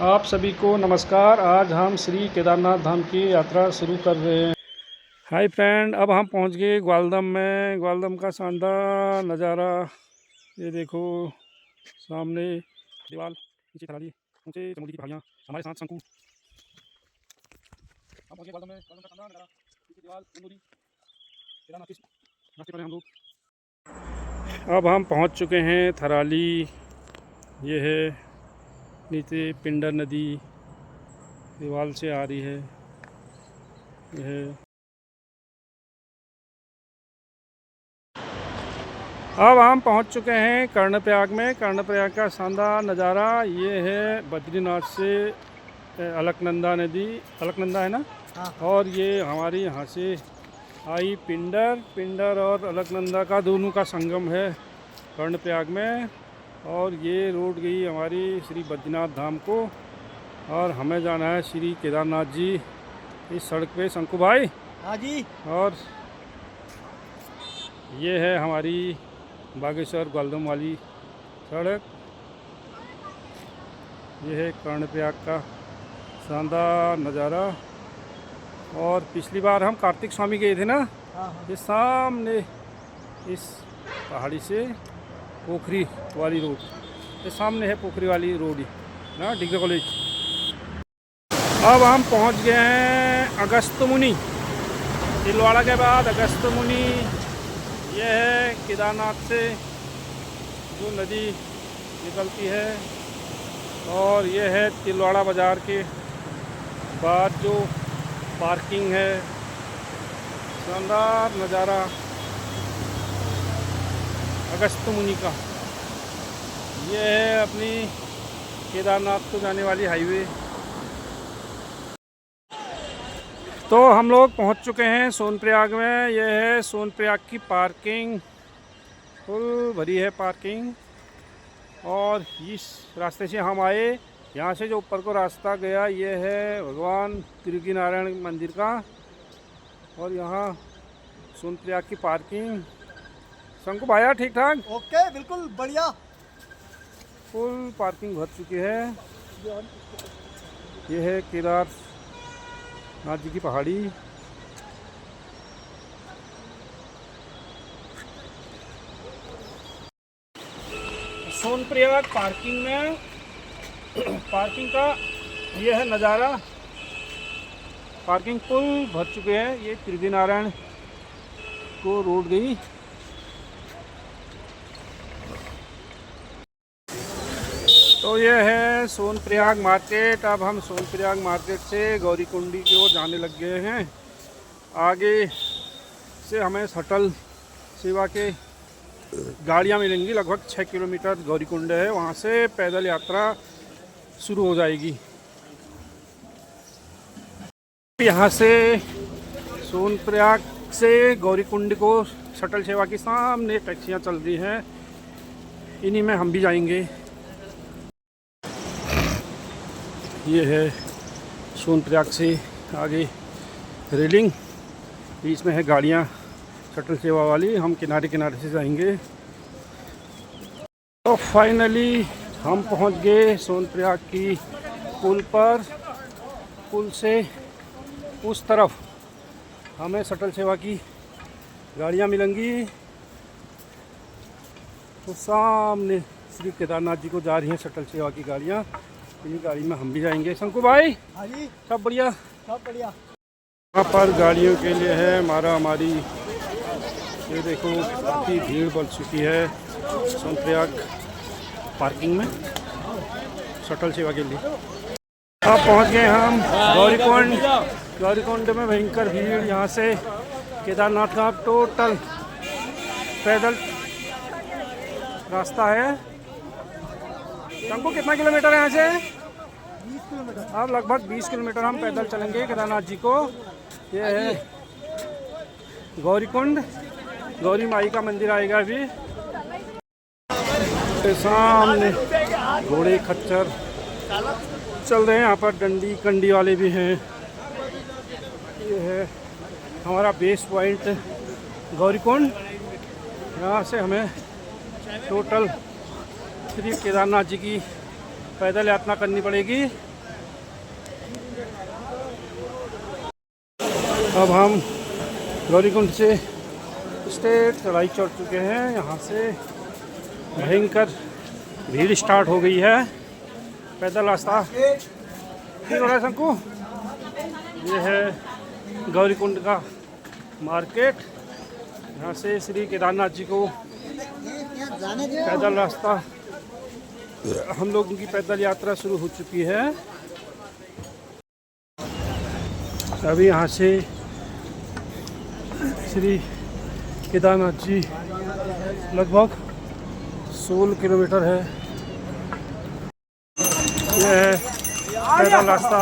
आप सभी को नमस्कार। आज हम श्री केदारनाथ धाम की यात्रा शुरू कर रहे हैं। हाय फ्रेंड, अब हम पहुंच गए ग्वालदम में। ग्वालदम का शानदार नज़ारा ये देखो। सामने दीवार, नीचे थराली, ऊंचे चमोली की पहाड़ियाँ, हमारे साथ शंकु। हम पहुंच गए ग्वालदम में। ग्वालदम का शानदार नज़ारा, नीचे दीवार, नदी, केदारनाथ के रास्ते पर हैं हम लोग। अब हम पहुंच चुके हैं थराली। ये है नीचे पिंडर नदी दीवार से आ रही है। यह अब हम पहुंच चुके हैं कर्णप्रयाग में। कर्णप्रयाग का शानदार नज़ारा ये है। बद्रीनाथ से अलकनंदा नदी, अलकनंदा है ना। हाँ। और ये हमारी यहाँ से आई पिंडर और अलकनंदा का दोनों का संगम है कर्णप्रयाग में। और ये रोड गई हमारी श्री बद्रीनाथ धाम को, और हमें जाना है श्री केदारनाथ जी। इस सड़क पे शंकु भाई। हाँ जी। और ये है हमारी बागेश्वर ग्वालदम वाली सड़क। ये है कर्णप्रयाग का शानदार नज़ारा। और पिछली बार हम कार्तिक स्वामी गए थे ना। हाँ। ये सामने इस पहाड़ी से पोखरी वाली रोड, ये सामने है पोखरी वाली रोड ना, डिग्री कॉलेज। अब हम पहुंच गए हैं अगस्त्यमुनि। तिलवाड़ा के बाद अगस्त्यमुनि। यह है केदारनाथ से जो नदी निकलती है। और यह है तिलवाड़ा बाज़ार के बाद जो पार्किंग है। शानदार नज़ारा अगस्त्यमुनि का। यह है अपनी केदारनाथ को जाने वाली हाईवे। तो हम लोग पहुंच चुके हैं सोनप्रयाग में। यह है सोनप्रयाग की पार्किंग, फुल भरी है पार्किंग। और इस रास्ते से हम आए। यहाँ से जो ऊपर को रास्ता गया ये है भगवान त्रिगी नारायण मंदिर का। और यहाँ सोनप्रयाग की पार्किंग। शंकु भाया ठीक ठाक? ओके, बिल्कुल बढ़िया। फुल पार्किंग भर चुकी है। ये है केदारनाथ जी की पहाड़ी। सोनप्रयाग पार्किंग में पार्किंग का ये है नज़ारा। पार्किंग फुल भर चुके हैं। ये त्रिगी नारायण को रोड गई। तो ये है सोनप्रयाग मार्केट। अब हम सोनप्रयाग मार्केट से गौरीकुंडी की ओर जाने लग गए हैं। आगे से हमें शटल सेवा के गाड़ियाँ मिलेंगी। लगभग 6 किलोमीटर गौरीकुंड है, वहाँ से पैदल यात्रा शुरू हो जाएगी। यहाँ से सोनप्रयाग से गौरीकुंड को शटल सेवा की सामने टैक्सियाँ चल रही हैं, इन्हीं में हम भी जाएंगे। ये है सोनप्रयाग से आगे रेलिंग, बीच में है गाड़ियाँ शटल सेवा वाली। हम किनारे किनारे से जाएंगे। तो फाइनली हम पहुंच गए सोनप्रयाग की पुल पर। पुल से उस तरफ हमें शटल सेवा की गाड़ियाँ मिलेंगी। तो सामने श्री केदारनाथ जी को जा रही हैं शटल सेवा की गाड़ियाँ। इन्हीं गाड़ी में हम भी जाएंगे। शंकु भाई। हाँ जी। सब बढ़िया? सब बढ़िया। यहाँ पर गाड़ियों के लिए है मारा मारी। ये देखो काफ़ी भीड़ बढ़ चुकी है सोनप्रयाग पार्किंग में शटल सेवा के लिए। अब पहुँच गए हम गौरीकुंड। गौरीकुंड में भयंकर भीड़। यहाँ से केदारनाथ का टोटल पैदल रास्ता है। शंकु कितना किलोमीटर है यहाँ से? 20 किलोमीटर। अब लगभग 20 किलोमीटर हम पैदल चलेंगे केदारनाथ जी को। ये है गौरीकुंड, गौरी माई का मंदिर आएगा अभी। सामने घोड़े खच्चर चल रहे हैं। यहाँ पर डंडी कंडी वाले भी हैं। ये है हमारा बेस पॉइंट गौरीकुंड। यहाँ से हमें टोटल श्री केदारनाथ जी की पैदल यात्रा करनी पड़ेगी। अब हम गौरीकुंड से स्टेट चढ़ाई चढ़ चुके हैं। यहाँ से भयंकर भीड़ स्टार्ट हो गई है। पैदल रास्ता ठीक हो रहा है शंकु। ये है गौरीकुंड का मार्केट। यहाँ से श्री केदारनाथ जी को पैदल रास्ता, हम लोगों की पैदल यात्रा शुरू हो चुकी है। अभी यहाँ से श्री केदारनाथ जी लगभग 16 किलोमीटर है। यह है पैदल रास्ता।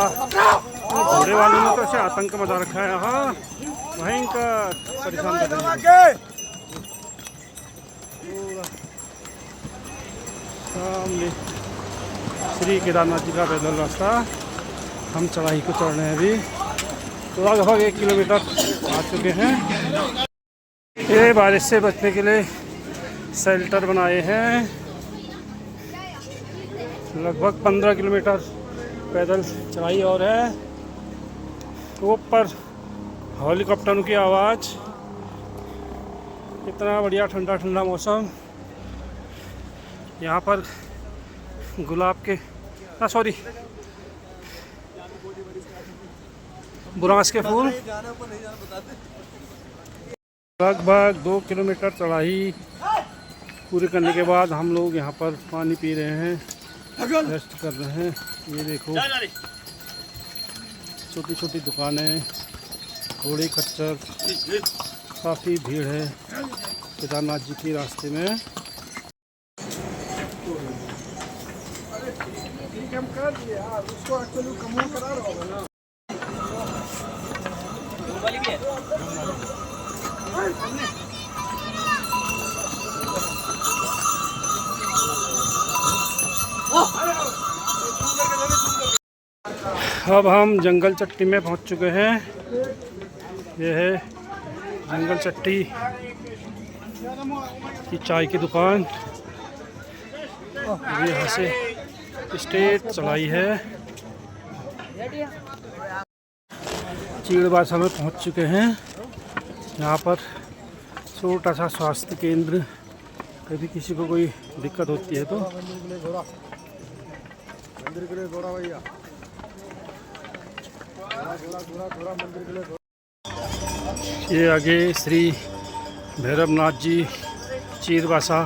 घोड़े वालों ने तो ऐसे आतंक मचा रखा है यहाँ, भयंकर परेशान कर रहे हैं। सामने श्री केदारनाथ जी का पैदल रास्ता। हम चढ़ाई को चढ़ रहे हैं अभी, तो लगभग 1 किलोमीटर आ चुके हैं। ये बारिश से बचने के लिए शेल्टर बनाए हैं। लगभग 15 किलोमीटर पैदल चढ़ाई और है। ऊपर हेलीकॉप्टरों की आवाज़, कितना बढ़िया ठंडा ठंडा मौसम। यहाँ पर गुलाब के सॉरी बुरांस के फूल। लगभग 2 किलोमीटर चढ़ाई पूरी करने के बाद हम लोग यहाँ पर पानी पी रहे हैं, रेस्ट कर रहे हैं। ये देखो छोटी छोटी दुकानें, घोड़े खच्चर, काफ़ी भीड़ है केदारनाथ जी के रास्ते में। अब हम जंगल चट्टी में पहुंच चुके हैं। यह है जंगल चट्टी की चाय की दुकान। यहाँ से स्टेट चढ़ाई है। चीड़बासा में पहुंच चुके हैं। यहाँ पर छोटा सा स्वास्थ्य केंद्र, कभी किसी को कोई दिक्कत होती है तो। ये आगे श्री भैरवनाथ जी चीड़बासा।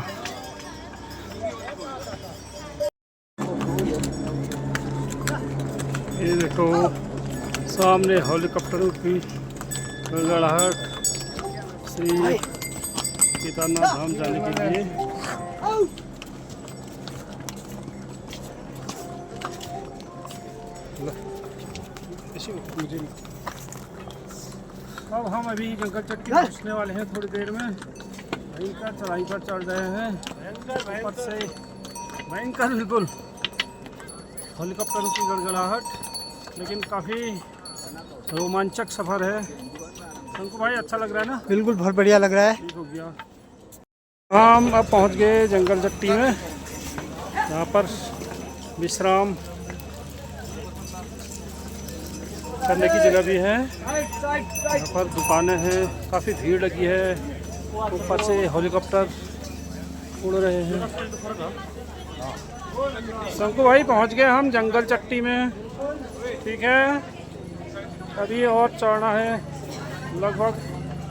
ये देखो सामने हेलीकॉप्टरों की गड़गड़ाहट श्री केदारनाथ धाम जाने के लिए। मुझे अब हम अभी जंगल चट्टी पहुँचने वाले हैं थोड़ी देर में। भयंकर चढ़ाई पर चढ़ रहे हैं, ऊपर से भयंकर बिल्कुल हेलीकॉप्टर की गड़गड़ाहट, लेकिन काफ़ी रोमांचक सफ़र है। हमको भाई अच्छा लग रहा है ना? बिल्कुल बहुत बढ़िया लग रहा है। ठीक हो गया। हम अब पहुंच गए जंगल चट्टी में। यहाँ पर विश्राम करने की जगह भी है। यहाँ पर दुकानें हैं, काफ़ी भीड़ लगी है। ऊपर से हेलीकॉप्टर उड़ रहे हैं। शंकु भाई पहुँच गए हम जंगल चट्टी में। ठीक है, अभी और चढ़ना है लगभग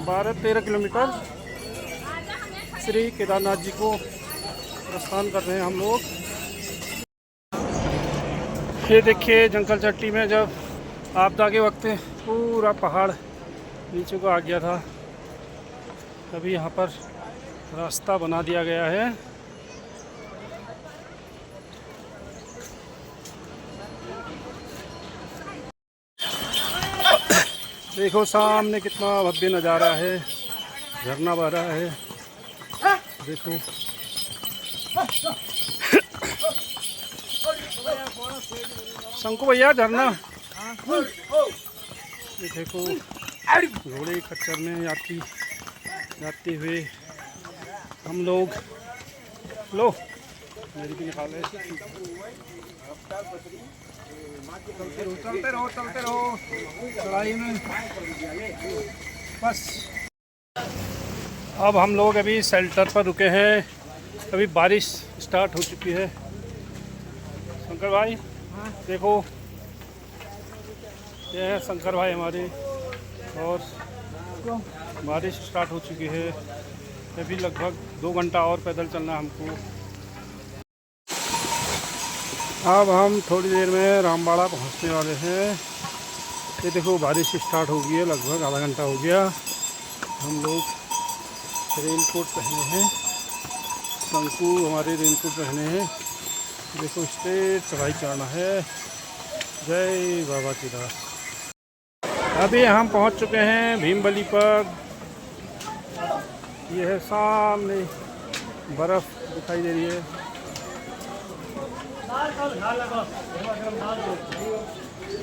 12-13 किलोमीटर। श्री केदारनाथ जी को प्रस्थान कर रहे हैं हम लोग। ये देखिए जंगल चट्टी में जब आपदा के वक्त पूरा पहाड़ नीचे को आ गया था, अभी यहाँ पर रास्ता बना दिया गया है। देखो सामने कितना भव्य नज़ारा है, झरना बह रहा है। देखो शंकु भैया झरना। ये देखो घोड़े खच्चर में जाते हुए हम लोग। लो मेरी भी निकाल रहे चलते रहो चढ़ाई में बस। अब हम लोग अभी शेल्टर पर रुके हैं, अभी बारिश स्टार्ट हो चुकी है। शंकर भाई देखो, ये है शंकर भाई हमारे, और बारिश स्टार्ट हो चुकी है। अभी लगभग 2 घंटा और पैदल चलना हमको। अब हम थोड़ी देर में रामबाड़ा पहुंचने वाले हैं। ये देखो बारिश स्टार्ट हो गई है, लगभग आधा घंटा हो गया। हम लोग रेनकोट पहने हैं, शंकु हमारे रेनकोट पहने हैं। देखो स्ट्रेट चढ़ाई चढ़ना है। जय बाबा की दास। अभी हम पहुंच चुके हैं भीमबली पर। यह है सामने बर्फ़ दिखाई दे रही है।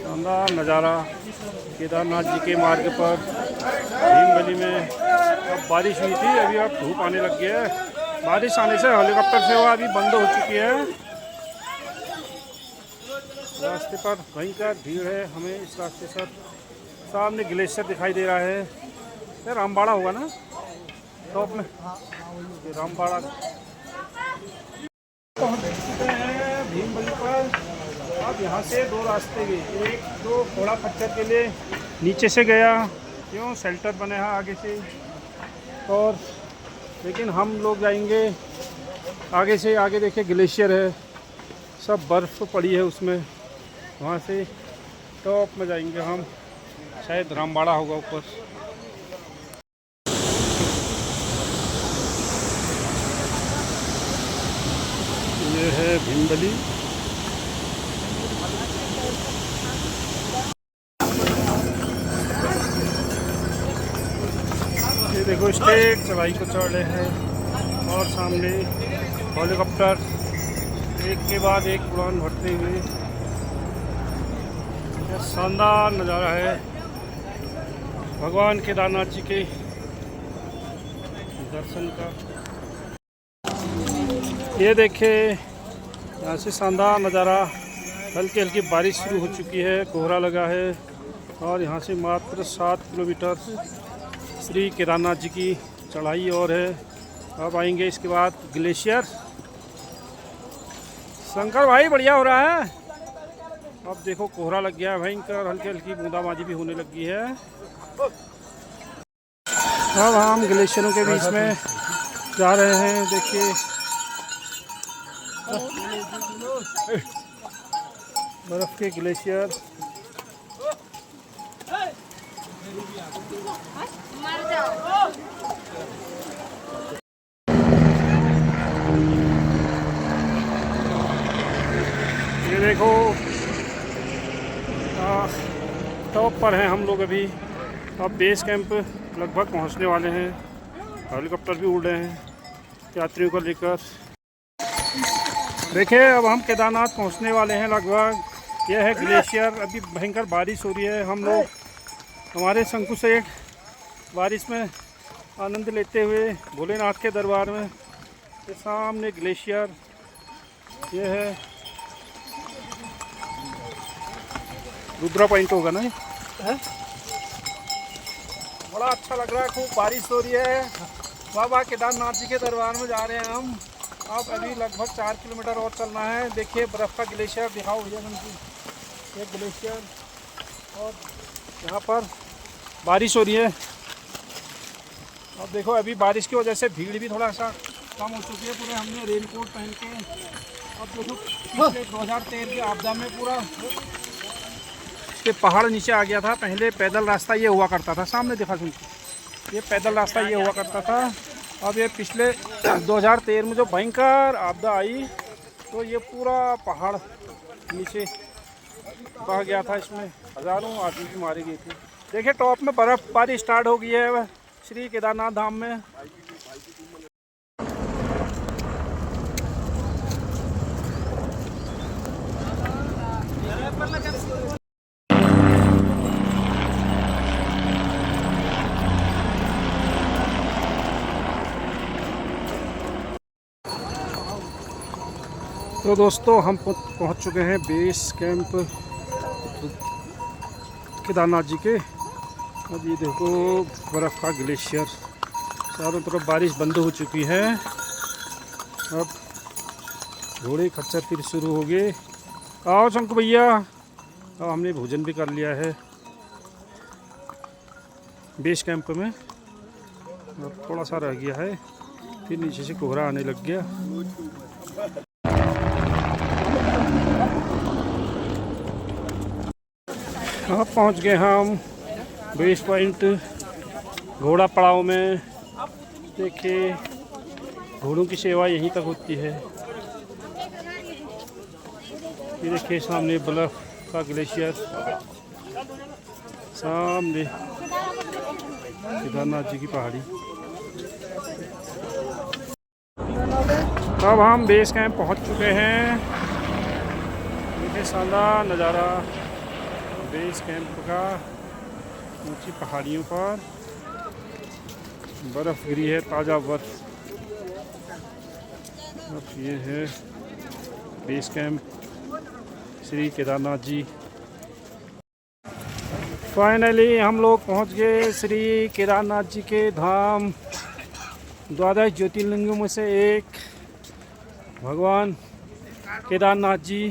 शानदार नज़ारा केदारनाथ जी के मार्ग पर भीमबली में। अब बारिश हुई थी, अभी अब धूप आने लग गया है। बारिश आने से हेलीकॉप्टर सेवा अभी बंद हो चुकी है। रास्ते पर भयंकर भीड़ है। हमें इस रास्ते से सामने ग्लेशियर दिखाई दे रहा है। ये रामबाड़ा होगा ना टॉप में, ये रामबाड़ा। पहुँच चुके हैं भीमबली पर। अब यहाँ से 2 रास्ते गए, एक तो घोड़ा खच्चर के लिए नीचे से गया, क्यों शेल्टर बने हैं आगे से, और लेकिन हम लोग जाएंगे आगे से। आगे देखिए ग्लेशियर है, सब बर्फ़ पड़ी है उसमें। वहाँ से टॉप में जाएंगे हम, शायद रामबाड़ा होगा ऊपर। ये है भीमबली। ये देखो स्ट्रेट चढ़ाई को चढ़ रहे हैं, और सामने हेलीकॉप्टर एक के बाद एक उड़ान भरते हुए। यह शानदार नज़ारा है भगवान केदारनाथ जी के दर्शन का। ये देखिए यहाँ से शानदार नज़ारा। हल्की हल्की बारिश शुरू हो चुकी है, कोहरा लगा है, और यहाँ से मात्र 7 किलोमीटर श्री केदारनाथ जी की चढ़ाई और है। अब आएंगे इसके बाद ग्लेशियर। शंकर भाई बढ़िया हो रहा है। अब देखो कोहरा लग गया है भयंकर, हल्की हल्की बूंदाबांदी भी होने लगी है। अब हम ग्लेशियरों के बीच में जा रहे हैं। देखिए बर्फ के ग्लेशियर। ये देखो टॉप पर हैं हम लोग अभी। अब बेस कैंप लगभग पहुंचने वाले हैं। हेलीकॉप्टर भी उड़ रहे हैं यात्रियों को लेकर। देखिए अब हम केदारनाथ पहुंचने वाले हैं लगभग। यह है ग्लेशियर। अभी भयंकर बारिश हो रही है। हम लोग हमारे शंकु सेठ बारिश में आनंद लेते हुए भोलेनाथ के दरबार में। ये सामने ग्लेशियर, ये है रुद्रा पॉइंट होगा ना ये है? बड़ा अच्छा लग रहा है, खूब बारिश हो रही है। बाबा केदारनाथ जी के दरबार में जा रहे हैं हम। अब अभी लगभग 4 किलोमीटर और चलना है। देखिए बर्फ़ का ग्लेशियर दिखाओ भैया हमको, ये ग्लेशियर। और यहाँ पर बारिश हो रही है। अब देखो अभी बारिश की वजह से भीड़ भी थोड़ा सा कम हो चुकी है। पूरे हमने रेनकोट पहन के। अब देखो पिछले 2013 की आपदा में पूरा ये पहाड़ नीचे आ गया था। पहले पैदल रास्ता ये हुआ करता था, सामने देखा सुन, ये पैदल रास्ता ये हुआ करता था। अब ये पिछले 2013 में जो भयंकर आपदा आई, तो ये पूरा पहाड़ नीचे बह गया था। इसमें हज़ारों आदमी भी मारे गए थे। देखिए टॉप में बर्फ़बारी स्टार्ट हो गई है श्री केदारनाथ धाम में। तो दोस्तों हम पहुंच चुके हैं बेस कैंप केदारनाथ जी के। अब ये देखो बर्फ़ का ग्लेशियर, चारों तरफ बारिश बंद हो चुकी है। अब घोड़े खच्चर फिर शुरू हो गए। आओ शंकु भैया। अब हमने भोजन भी कर लिया है बेस कैंप में। अब थोड़ा सा रह गया है, फिर नीचे से कोहरा आने लग गया। अब पहुंच गए हम बेस पॉइंट घोड़ा पड़ाव में। देखिए घोड़ों की सेवा यहीं तक होती है। ये देखिए सामने बर्फ का ग्लेशियर, सामने केदारनाथ जी की पहाड़ी। अब हम बेस कैंप पहुंच चुके हैं। देखिए शानदार नज़ारा बेस कैंप का, ऊंची पहाड़ियों पर बर्फ़ गिरी है, ताज़ा बर्फ़। अब ये है base camp Shri Kedarnath ji. Finally हम लोग पहुंच गए श्री केदारनाथ जी के धाम। 12 ज्योतिर्लिंगों में से एक भगवान केदारनाथ जी।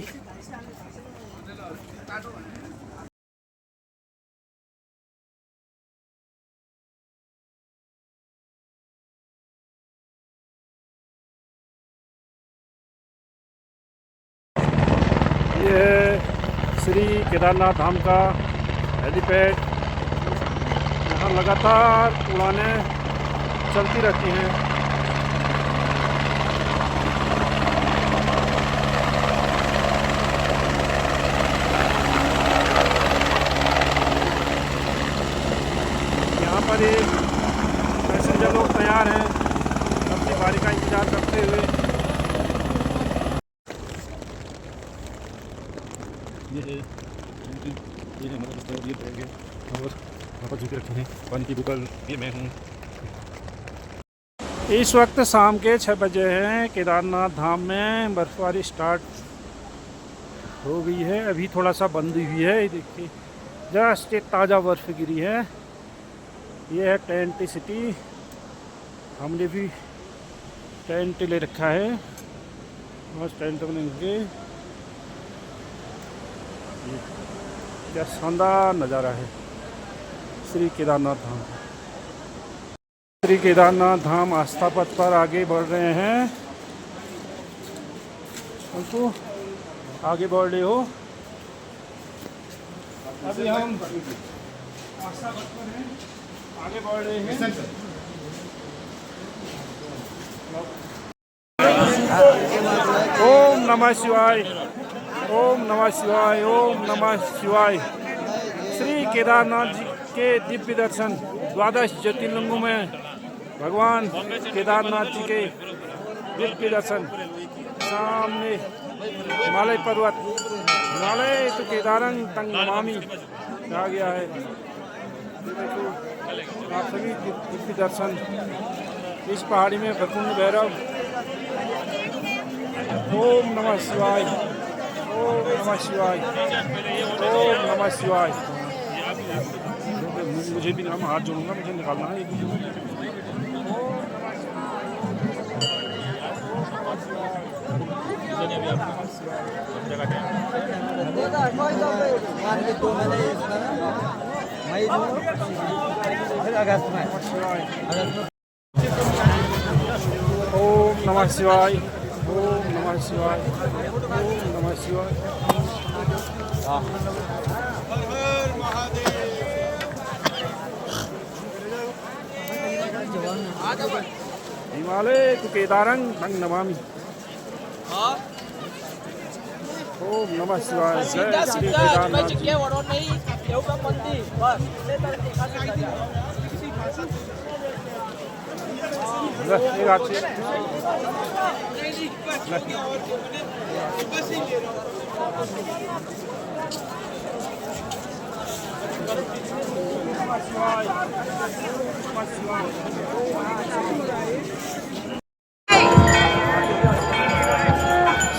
ये है श्री केदारनाथ धाम का हेलीपैड। यहाँ लगातार उड़ानें चलती रहती हैं। यहाँ पर एक पैसेंजर लोग तैयार हैं अपनी बारी का इंतज़ार करते हुए। ये है हमारा दोस्त, ये बैग है और यहाँ पर जूते रखे हैं, पानी की बोतल, ये मैं हूँ। इस वक्त शाम के 6 बजे हैं। केदारनाथ धाम में बर्फबारी स्टार्ट हो गई है, अभी थोड़ा सा बंद हुई है। देखिए जस्ट एक ताज़ा बर्फ़ गिरी है। ये है टेंट सिटी, हमने भी टेंट ले रखा है, बस टेंट बनेंगे। क्या शानदार नज़ारा है श्री केदारनाथ धाम। श्री केदारनाथ धाम आस्था पथ पर आगे बढ़ रहे हैं। तो आगे बढ़ रहे हो। अभी हम आस्था पथ पर हैं, आगे बढ़ रहे हैं। ओम नमः शिवाय, ओम नमः शिवाय, ओम नमः शिवाय। श्री केदारनाथ जी के दिव्य दर्शन, 12 ज्योतिर्लिंगों में भगवान केदारनाथ जी के दिव्य दर्शन। सामने हिमालय पर्वत, हिमालय तो केदारं तंग नमामि कहा गया है। देखो आप सभी दिव्य दर्शन इस पहाड़ी में भकुंड भैरव। ओम नमः शिवाय, ओम नमः शिवाय, ओम नमः शिवाय। मुझे भी हम हाथ जोड़ूंगा, मुझे निकालना है। ओम नमः शिवाय, ओम नमः शिवाय, ओम नमः शिवाय। हिमालय तो केदारं तंग नमामि। ओम नमः शिवाय। जय श्री केदारनाथ जी।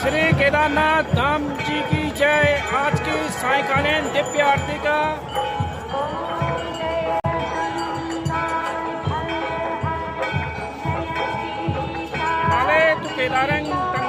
श्री केदार केदारनाथ धाम जी की जय। आज की सायंकालीन दिव्य आरती का केदारंग